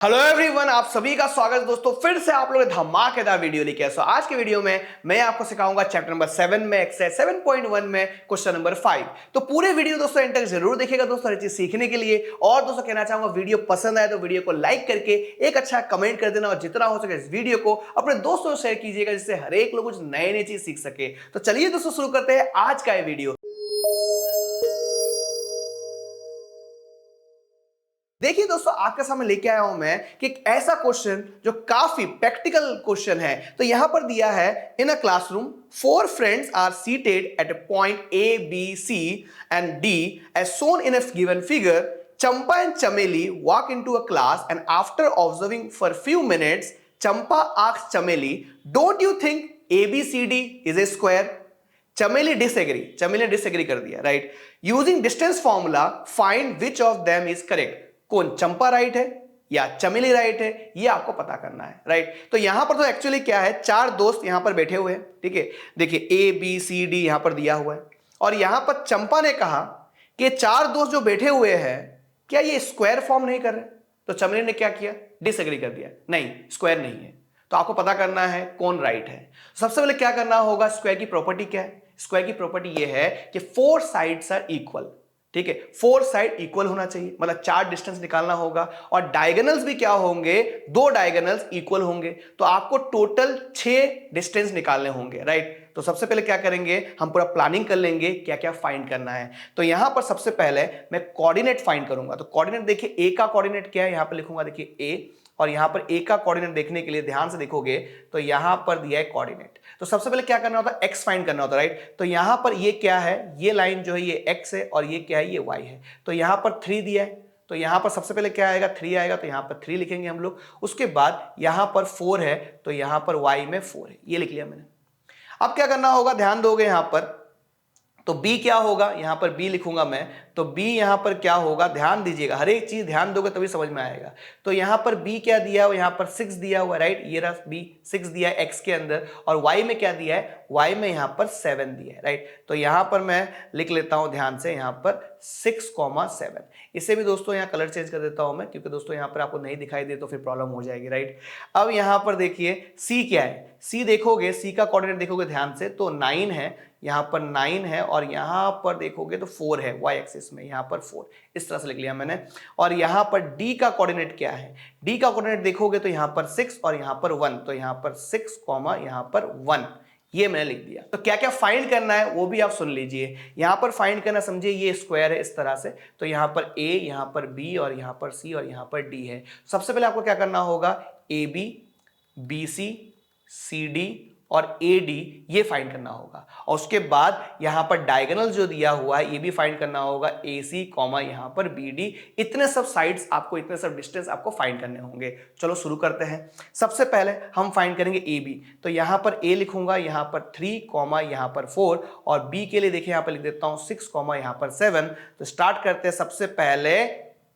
Hello everyone, आप सभी का स्वागत है दोस्तों। फिर से आप लोग धमाकेदार वीडियो लेके आए। आज के वीडियो में मैं आपको सिखाऊंगा चैप्टर नंबर 7 में एक्सरसाइज 7.1 में क्वेश्चन नंबर 5। तो पूरे वीडियो दोस्तों एंड तक जरूर देखिएगा दोस्तों, हर चीज सीखने के लिए। और दोस्तों कहना चाहूंगा, वीडियो पसंद आए तो वीडियो को लाइक करके एक अच्छा कमेंट कर देना, और जितना हो सके इस वीडियो को अपने दोस्तों से शेयर कीजिएगा, जिससे हर एक लोग कुछ नए नई चीज सीख सके। तो चलिए दोस्तों शुरू करते हैं आज का ये वीडियो। देखिए दोस्तों, आपके सामने लेके आया हूं मैं कि एक ऐसा क्वेश्चन जो काफी प्रैक्टिकल क्वेश्चन है। तो यहां पर दिया है, in a classroom 4 friends are seated at a point A, B, C and D as shown in a given figure. Champa and Chameli walk into a class and after observing for few minutes, Champa asks Chameli, "Don't you think ABCD is a square?" चमेली disagree कर दिया, right. Using distance formula find which of them is correct. कौन, चंपा right है या चमेली right है, ये आपको पता करना है, राइट। तो यहां पर तो एक्चुअली क्या है, 4 दोस्त यहां पर बैठे हुए हैं, ठीक है। देखिए ABCD यहां पर दिया हुआ है, और यहां पर चंपा ने कहा कि 4 दोस्त जो बैठे हुए हैं, क्या ये स्क्वायर फॉर्म नहीं कर रहे। तो चमेली ने क्या किया, डिसएग्री कर दिया, नहीं स्क्वायर नहीं है। तो आपको पता करना है कौन राइट है। सबसे पहले क्या करना होगा, स्क्वायर की प्रॉपर्टी क्या है। स्क्वायर की प्रॉपर्टी ये है कि 4 साइड्स आर इक्वल, ठीक है। 4 साइड इक्वल होना चाहिए, मतलब 4 डिस्टेंस निकालना होगा, और डायगोनल्स भी क्या होंगे, 2 डायगोनल्स इक्वल होंगे। तो आपको टोटल 6 डिस्टेंस निकालने होंगे, राइट। तो सबसे पहले क्या करेंगे, हम पूरा प्लानिंग कर लेंगे क्या क्या फाइंड करना है। तो यहां पर सबसे पहले मैं कोऑर्डिनेट फाइंड करूंगा। तो कोऑर्डिनेट देखिए, ए का कोऑर्डिनेट क्या है, यहां पर लिखूंगा, देखिए ए। और यहां पर ए का कोऑर्डिनेट देखने के लिए ध्यान से देखोगे तो यहां पर दिया है कोऑर्डिनेट। तो सबसे पहले क्या करना होता है, एक्स फाइंड करना होता है, राइट। तो यहां पर ये क्या है, ये लाइन जो है ये एक्स है, और ये क्या है, ये वाई है। तो यहां पर 3 दिया है, तो यहां पर सबसे पहले क्या आएगा, 3 आएगा। तो यहां पर 3 लिखेंगे हम लोग। उसके बाद यहां पर 4 है, तो यहां पर वाई में 4 है, ये लिख लिया मैंने। अब क्या करना होगा, ध्यान दोगे यहां पर, तो B क्या होगा, यहां पर B लिखूंगा मैं। तो B यहां पर क्या होगा, ध्यान दीजिएगा, हर एक चीज ध्यान दोगे तभी समझ में आएगा। तो यहां पर B क्या दिया हुआ, यहां पर 6 दिया हुआ, राइट। ये रहा B 6 दिया है x के अंदर, और y में क्या दिया है, y में यहां पर 7 दिया है, राइट। तो यहां पर मैं लिख लेता हूं ध्यान से, यहां पर 6,7। इसे भी दोस्तों यहां कलर चेंज कर देता हूं मैं, क्योंकि दोस्तों यहां पर आपको नहीं दिखाई दे तो फिर प्रॉब्लम हो जाएगी, राइट। अब यहां पर देखिए C क्या है, C देखोगे, C का कोऑर्डिनेट देखोगे ध्यान से, तो 9 है, यहां पर 9 है, और यहां पर देखोगे तो 4 है y एक्सिस में, यहां पर 4, इस तरह से लिख लिया मैंने। और यहां पर D का कोऑर्डिनेट क्या है, D का कोऑर्डिनेट देखोगे तो यहां पर 6 और यहां पर 1, तो यहां पर 6, यहां पर 1, ये मैंने लिख दिया। तो क्या क्या फाइंड करना है वो भी आप सुन लीजिए। यहां पर फाइंड करना, समझिए ये स्क्वायर है इस तरह से, तो यहां पर A, यहां पर B, और यहां पर C, और यहां पर D है। सबसे पहले आपको क्या करना होगा, AB, BC, CD और AD ये फाइंड करना होगा। और उसके बाद यहां पर डायगोनल जो दिया हुआ है ये भी फाइंड करना होगा, AC, यहां पर BD। इतने सब साइड्स आपको, इतने सब डिस्टेंस आपको फाइंड करने होंगे। चलो शुरू करते हैं। सबसे पहले हम फाइंड करेंगे AB। तो यहां पर A लिखूंगा, यहां पर 3, यहां पर 4, और B के लिए देखिए यहां पर लिख देता हूं 6, यहां पर 7। तो स्टार्ट करते हैं सबसे पहले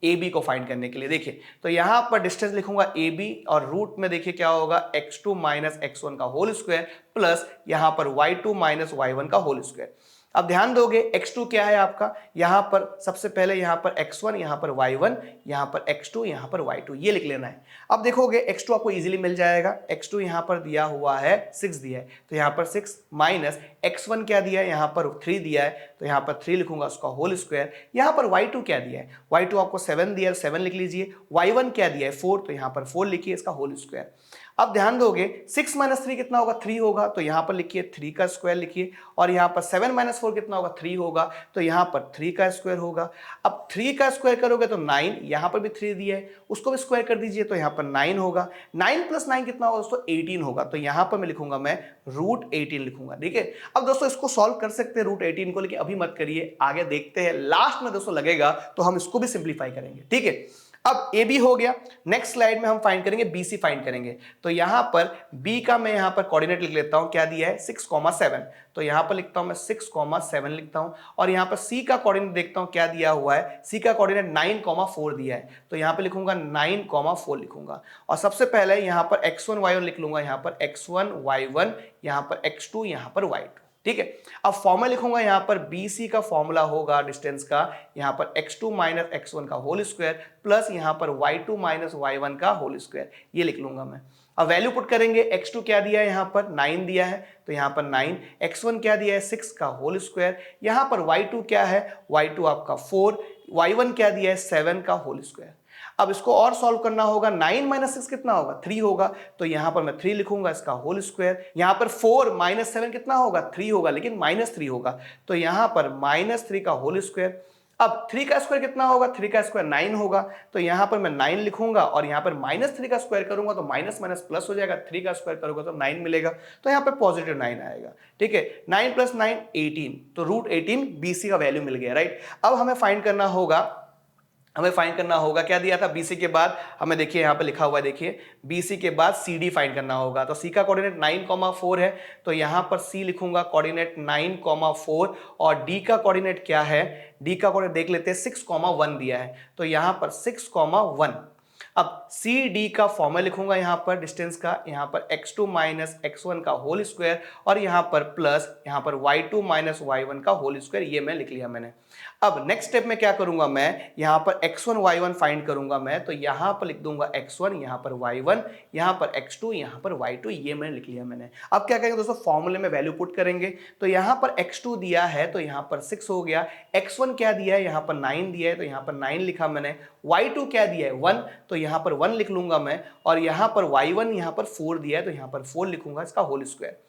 ए बी को फाइंड करने के लिए। देखिए तो यहां पर डिस्टेंस लिखूंगा ए बी, और रूट में देखिए क्या होगा, x2 माइनस x1 का होल स्क्वायर, प्लस यहां पर y2 माइनस y1 का होल स्क्वायर। अब ध्यान दोगे, x2 क्या है आपका, यहां पर सबसे पहले यहां पर x1, यहां पर y1, यहां पर x2, यहां पर y2, ये लिख लेना है। अब देखोगे x2 आपको इजीली मिल जाएगा। x2 यहां पर दिया हुआ है 6 दिया है, तो यहां पर 6 माइनस x1 क्या दिया है, यहां पर 3 दिया है, तो यहां पर 3 लिखूंगा उसका होल स्क्वायर। यहां पर y2 क्या दिया है, y2 आपको 7 दिया है, 7 लिख लीजिए। y1 क्या दिया है 4, तो यहां पर 4 लिखिए, इसका होल स्क्वायर। अब ध्यान दोगे 6 माइनस 3 कितना होगा, 3 होगा, तो यहां पर लिखिए 3 का स्क्वायर लिखिए। और यहां पर 7 माइनस 4 कितना होगा, 3 होगा, तो यहां पर 3 का स्क्वायर होगा। अब 3 का स्क्वायर करोगे तो 9, यहां पर भी 3 दिया है, उसको भी स्क्वायर कर दीजिए, तो यहां पर 9 होगा। 9 प्लस 9 कितना होगा दोस्तों, 18 होगा। तो यहां पर मैं लिखूंगा, मैं रूट 18 लिखूंगा, ठीक है। अब दोस्तों इसको सॉल्व कर सकते हैं रूट 18 को, लेकिन अभी मत करिए, आगे देखते हैं, लास्ट में दोस्तों लगेगा तो हम इसको भी सिंप्लीफाई करेंगे, ठीक है। अब ए बी हो गया, नेक्स्ट स्लाइड में हम फाइंड करेंगे बी सी फाइंड करेंगे। तो यहां पर बी का मैं यहां पर कोऑर्डिनेट लिख लेता हूं, क्या दिया है 6,7, तो यहां पर लिखता हूं मैं 6,7 लिखता हूं। और यहां पर सी का कोऑर्डिनेट देखता हूं क्या दिया हुआ है, सी का कोऑर्डिनेट 9,4 दिया है, तो यहां पर लिखूंगा 9,4 लिखूंगा। और सबसे पहले यहां पर x1 y1 लिख लूंगा, यहां पर x1 y1, यहां पर x2, यहां पर y2, ठीक है। अब फॉर्मूला लिखूंगा यहाँ पर BC का फॉर्मूला होगा डिस्टेंस का यहाँ पर x2 माइनस x1 का होल स्क्वायर प्लस यहाँ पर y2 माइनस y1 का होल स्क्वायर, ये लिख लूंगा मैं। अब वैल्यू पुट करेंगे, x2 क्या दिया है यहाँ पर 9 दिया है तो यहाँ पर 9, x1 क्या दिया है 6 का होल स्क्वायर, यहाँ पर y2 क्या है, y2 आपका 4, y1 क्या दिया है 7 का होल स्क्वायर। अब इसको और सॉल्व करना होगा, 9 माइनस 6 कितना होगा 3 होगा, तो यहां पर मैं 3 लिखूंगा इसका होल स्क्वायर। यहां पर 4 माइनस 7 कितना होगा 3 होगा, लेकिन माइनस 3 होगा, तो यहां पर -3 का होल स्क्वायर। अब 3 का स्क्वायर कितना होगा, 3 का स्क्वायर 9 होगा, तो यहां पर मैं 9 लिखूंगा और यहां पर -3 का स्क्वायर करूंगा तो माइनस माइनस प्लस हो जाएगा, 3 का स्क्वायर करूंगा तो 9 मिलेगा, तो यहां पर पॉजिटिव 9 आएगा। ठीक है, 9 + 9 18, तो √18 BC का वैल्यू मिल गया, राइट। अब हमें फाइंड करना होगा, क्या दिया था BC के बाद, हमें देखिए यहाँ पे लिखा हुआ है, देखिए BC के बाद CD फाइंड करना होगा। तो C का कोऑर्डिनेट 9,4 है, तो यहाँ पर C लिखूंगा कोऑर्डिनेट 9,4 और D का कोऑर्डिनेट क्या है, D का कोऑर्डिनेट देख लेते हैं 6,1 दिया है, तो यहाँ पर 6,1। अब CD का फॉर्मूला लिखूंगा यहाँ पर डिस्टेंस का, यहाँ पर x2 माइनस x1 का होल स्क्वायर और यहाँ पर प्लस यहाँ पर y2 माइनस y1 का होल स्क्वायर, ये मैं लिख लिया मैंने। अब नेक्स्ट स्टेप में क्या करूंगा मैं, यहाँ पर x1 y1 फाइंड करूंगा मैं, तो यहाँ पर लिख दूंगा x1, यहाँ पर y1, यहाँ पर x2, यहाँ पर y2, ये मैंने लिख लिया मैंने। अब क्या करेंगे दोस्तों, फॉर्मूले में वैल्यू पुट करेंगे, तो यहाँ पर x2 दिया है तो यहाँ पर 6 हो गया, x1 क्या दिया है यहाँ पर 9 दिया है तो यहाँ पर 9 लिखा मैंने, y2 क्या दिया है 1, तो यहाँ पर 1 लिख लूंगा मैं, और यहाँ पर y1 यहाँ पर 4 दिया है तो यहाँ पर 4 लिखूंगा इसका होल स्क्वायर।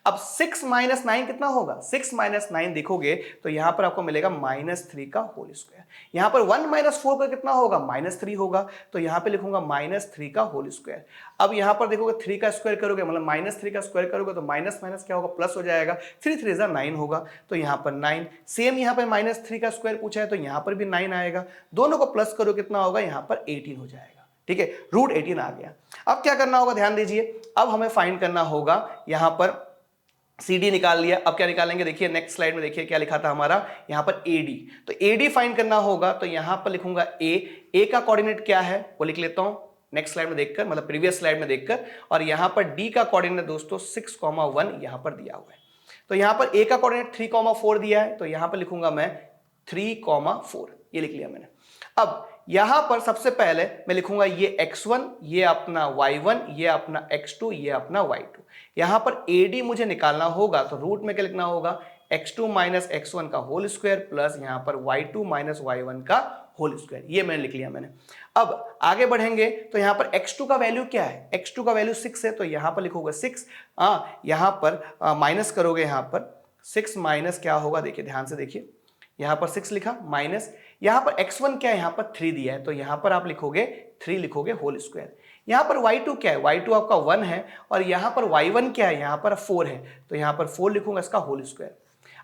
अब 6 माइनस 9 कितना होगा, 6 माइनस 9 देखोगे तो यहां पर आपको मिलेगा -3 का होल स्क्वायर। यहां पर 1 माइनस 4 का कितना होगा, -3 होगा, तो यहां पे लिखूंगा -3 का होल स्क्वायर। अब यहां पर देखोगे 3 का स्क्वायर करोगे, मतलब -3 का स्क्वायर करोगे तो माइनस माइनस क्या होगा, प्लस हो जाएगा, 3 3 जा 9 होगा, तो यहां पर 9। सेम यहां पर -3 का स्क्वायर पूछा है तो यहां पर भी 9 आएगा, दोनों को प्लस करो कितना होगा, यहां पर 18 हो जाएगा। ठीक है, √18 आ गया। अब क्या करना होगा, ध्यान दीजिए, अब हमें फाइंड करना होगा, यहां पर CD निकाल लिया, अब क्या निकालेंगे, देखिए नेक्स्ट स्लाइड में देखिए क्या लिखा था हमारा, यहाँ पर AD, तो AD फाइंड करना होगा, तो यहाँ पर लिखूंगा A का कोऑर्डिनेट क्या है वो लिख लेता हूँ नेक्स्ट स्लाइड में देखकर, मतलब प्रीवियस स्लाइड में देखकर, और यहाँ पर D का कोऑर्डिनेट दोस्तों 6,1 यहाँ पर दिया हुआ है, तो यहाँ पर A का कोऑर्डिनेट 3,4 दिया है, तो यहाँ पर लिखूंगा मैं 3,4, ये लिख लिया मैंने। अब यहां पर सबसे पहले मैं लिखूंगा ये x1, ये अपना y1, ये अपना x2, ये अपना y2। यहां पर AD मुझे निकालना होगा, तो रूट में क्या लिखना होगा, x2 माइनस x1 का होल स्क्वायर प्लस यहां पर y2 माइनस y1 का होल स्क्वायर, ये मैंने लिख लिया मैंने। अब आगे बढ़ेंगे तो यहां पर x2 का वैल्यू क्या है, x2 का वैल्यू 6 है, तो यहां पर लिखोगे 6, यहां पर माइनस करोगे, यहां पर 6 माइनस क्या होगा, देखिए ध्यान से देखिए, यहां पर 6 लिखा माइनस, यहां पर x1 क्या है, यहां पर 3 दिया है, तो यहां पर आप लिखोगे 3 लिखोगे होल स्क्वायर। यहां पर y2 क्या है, y2 आपका 1 है, और यहां पर y1 क्या है, यहां पर 4 है, तो यहां पर 4 लिखूंगा इसका होल स्क्वायर।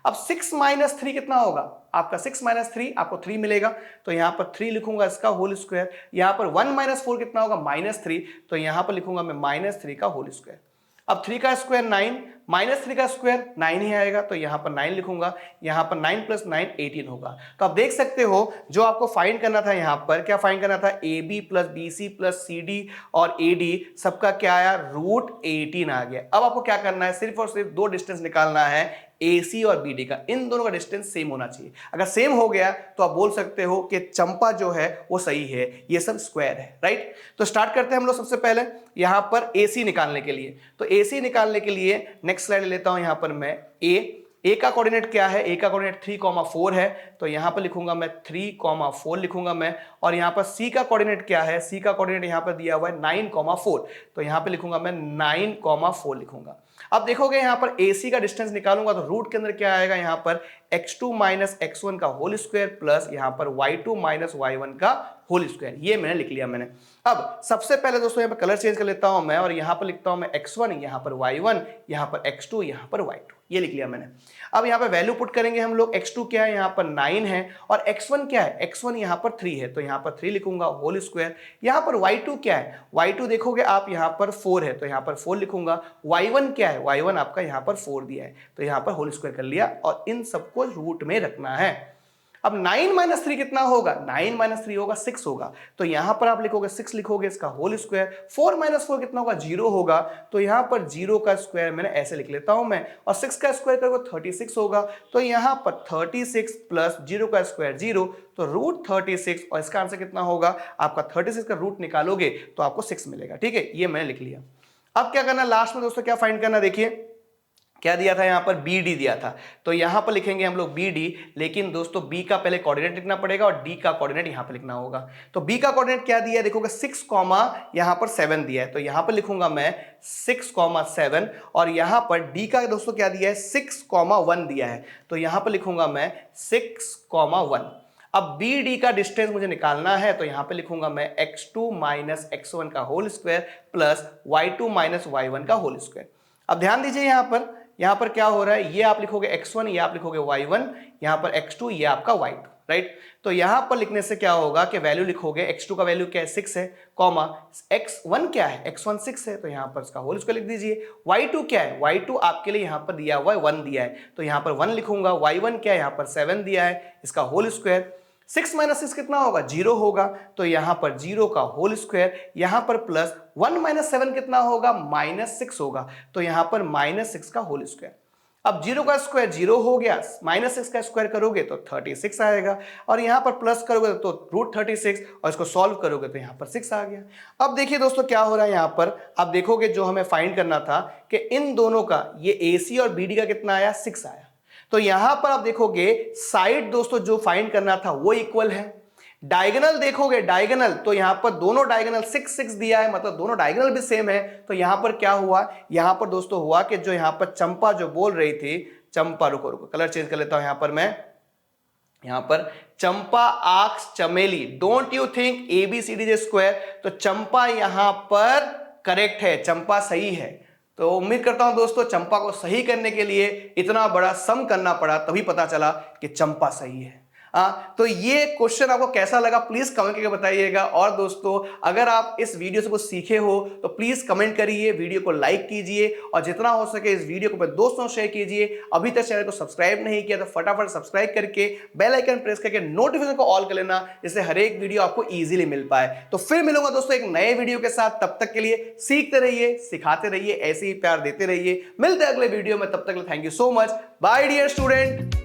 अब 6 माइनस 3 कितना होगा आपका, 6 माइनस 3 आपको 3 मिलेगा, तो यहां पर 3 लिखूंगा इसका होल स्क्वायर। यहां पर 1 माइनस 4 कितना होगा, -3, तो यहां पर लिखूंगा मैं -3 का होल स्क्वायर। अब 3 का स्क्वायर 9, -3 का स्क्वायर 9 ही आएगा, तो यहां पर 9 लिखूंगा, यहां पर 9 + 9 18 होगा। तो आप देख सकते हो जो आपको फाइंड करना था, यहां पर क्या फाइंड करना था, AB + BC + CD और AD सबका क्या आया, √18 आ गया। अब आपको क्या करना है, सिर्फ और सिर्फ दो डिस्टेंस निकालना है, AC और BD का, इन दोनों का डिस्टेंस सेम होना चाहिए। अगर सेम हो गया तो आप बोल सकते हो कि चंपा जो है वो सही है, ये सब स्क्वायर है, राइट। तो स्टार्ट करते हैं हम लोग सबसे पहले यहां पर AC निकालने के लिए। तो AC निकालने के लिए नेक्स्ट स्लाइड लेता हूं, यहां पर मैं A का कोऑर्डिनेट क्या है, A का कोऑर्डिनेट 3,4 है, तो यहां पर लिखूंगा मैं 3,4 लिखूंगा मैं, और यहां पर C का कोऑर्डिनेट क्या है, C का कोऑर्डिनेट यहां पर दिया हुआ है 9,4, तो यहां पर लिखूंगा मैं 9,4 लिखूंगा। अब देखोगे यहां पर AC का डिस्टेंस निकालूंगा तो रूट के अंदर क्या आएगा, यहां पर x2 माइनस x1 का होल स्क्वायर प्लस यहां पर y2 माइनस y1 का होल स्क्वायर, ये मैंने लिख लिया मैंने। अब सबसे पहले दोस्तों यहां पर कलर चेंज कर लेता हूं मैं, और यहां पर लिखता हूं मैं x1, यहां पर y1, यहां पर x2, यहां पर y2, ये लिख लिया मैंने। अब यहां पर वैल्यू पुट करेंगे हम लोग, x2 क्या है, यहां पर 9 है, और x1 क्या है, x1 यहां पर 3 है, तो यहां पर 3 लिखूंगा होल स्क्वायर। यहां पर y2 क्या है, y2 देखोगे आप यहां पर 4 है, तो यहां पर 4 लिखूंगा। y1 क्या है, y1 आपका यहां पर 4 दिया है, तो यहां पर होल स्क्वायर कर लिया, और इन सबको रूट में रखना है। अब 9 माइनस 3 कितना होगा, 9 माइनस 3 होगा 6 होगा, तो यहां पर आप लिखोगे 6 लिखोगे इसका होल स्क्वायर। 4 माइनस 4 कितना होगा, 0 होगा, तो यहां पर 0 का स्क्वायर मैंने ऐसे लिख लेता हूं मैं, और 6 का स्क्वायर करोगे 36 होगा, तो यहां पर 36 प्लस 0 का स्क्वायर 0, तो रूट 36, और इसका आंसर कितना होगा आपका 36 का रूट निकालोगे तो आपको 6 मिलेगा। ठीक है, ये मैंने लिख लिया। अब क्या करना लास्ट में दोस्तों, क्या फाइंड करना, देखिए क्या दिया था यहां पर, बी डी दिया था, तो यहां पर लिखेंगे हम लोग बी डी, लेकिन दोस्तों बी का पहले कोऑर्डिनेट लिखना पड़ेगा और डी का कोऑर्डिनेट यहां पर लिखना होगा। तो बी का कोऑर्डिनेट क्या दिया है, देखोगे 6 कॉमा यहां पर 7 दिया है, तो यहां पर लिखूंगा मैं 6,7, और यहां पर डी का दोस्तों क्या दिया है, 6,1 दिया है, तो यहां पर लिखूंगा मैं 6,1। अब बी डी का डिस्टेंस मुझे निकालना है, तो यहां पे लिखूंगा मैं x2 माइनस x1 का whole square plus y2 minus y1 का होल स्क्वायर। अब ध्यान दीजिए यहां पर क्या हो रहा है, ये आप लिखोगे x1, ये आप लिखोगे y1, यहां पर x2, ये आपका y2, राइट। तो यहां पर लिखने से क्या होगा कि वैल्यू लिखोगे, x2 का वैल्यू क्या है 6 है, कॉमा x1 क्या है, x1 6 है, तो यहां पर इसका होल स्क्वायर लिख दीजिए। y2 क्या है, y2 आपके लिए यहां पर दिया हुआ है 1 दिया है, तो यहां पर 1 लिखूंगा। y1 क्या है, यहां पर 7 दिया है, इसका होल स्क्वायर। 6 माइनस 6 कितना होगा, 0 होगा, तो यहां पर 0 का होल स्क्वायर, यहां पर प्लस 1 माइनस 7 कितना होगा, माइनस 6 होगा, तो यहां पर माइनस 6 का होल स्क्वायर। अब 0 का स्क्वायर 0 हो गया, माइनस 6 का स्क्वायर करोगे तो 36 आएगा, और यहां पर प्लस करोगे तो रूट 36, और इसको सॉल्व करोगे तो यहां पर 6 आ गया। अब देखिए दोस्तों क्या हो रहा है, यहां पर आप देखोगे जो हमें फाइंड करना था कि इन दोनों का, ये AC और BD का कितना आया, 6 आया, तो यहां पर आप देखोगे साइड दोस्तों जो फाइंड करना था वो इक्वल है। डायगोनल देखोगे, डायगोनल तो यहां पर दोनों डायगोनल 6 6 दिया है, मतलब दोनों डायगोनल भी सेम है, तो यहां पर क्या हुआ, यहां पर दोस्तों हुआ कि जो यहां पर चंपा जो बोल रही थी, चंपा, रुको रुको कलर चेंज कर लेता हूं यहां पर मैं, यहां पर चंपा आक्स चमेली, don't you think ABCD square, तो चंपा यहां पर करेक्ट है, चंपा सही है। तो उम्मीद करता हूं दोस्तों चंपा को सही करने के लिए इतना बड़ा सम करना पड़ा, तभी पता चला कि चंपा सही है। तो ये क्वेश्चन आपको कैसा लगा प्लीज कमेंट करके बताइएगा, और दोस्तों अगर आप इस वीडियो से कुछ सीखे हो तो प्लीज कमेंट करिए, वीडियो को लाइक कीजिए, और जितना हो सके इस वीडियो को अपने दोस्तों शेयर कीजिए। अभी तक चैनल को सब्सक्राइब नहीं किया तो फटाफट सब्सक्राइब करके बेल आइकन प्रेस करके नोटिफिकेशन को ऑल कर लेना, इससे हर एक वीडियो आपको इजीली मिल पाए। तो फिर मिलूंगा दोस्तों एक नए वीडियो के साथ, तब तक के लिए सीखते रहिए, सिखाते रहिए, ऐसे ही प्यार देते रहिए। मिलते हैं अगले वीडियो में, तब तक thank you so much, bye dear student.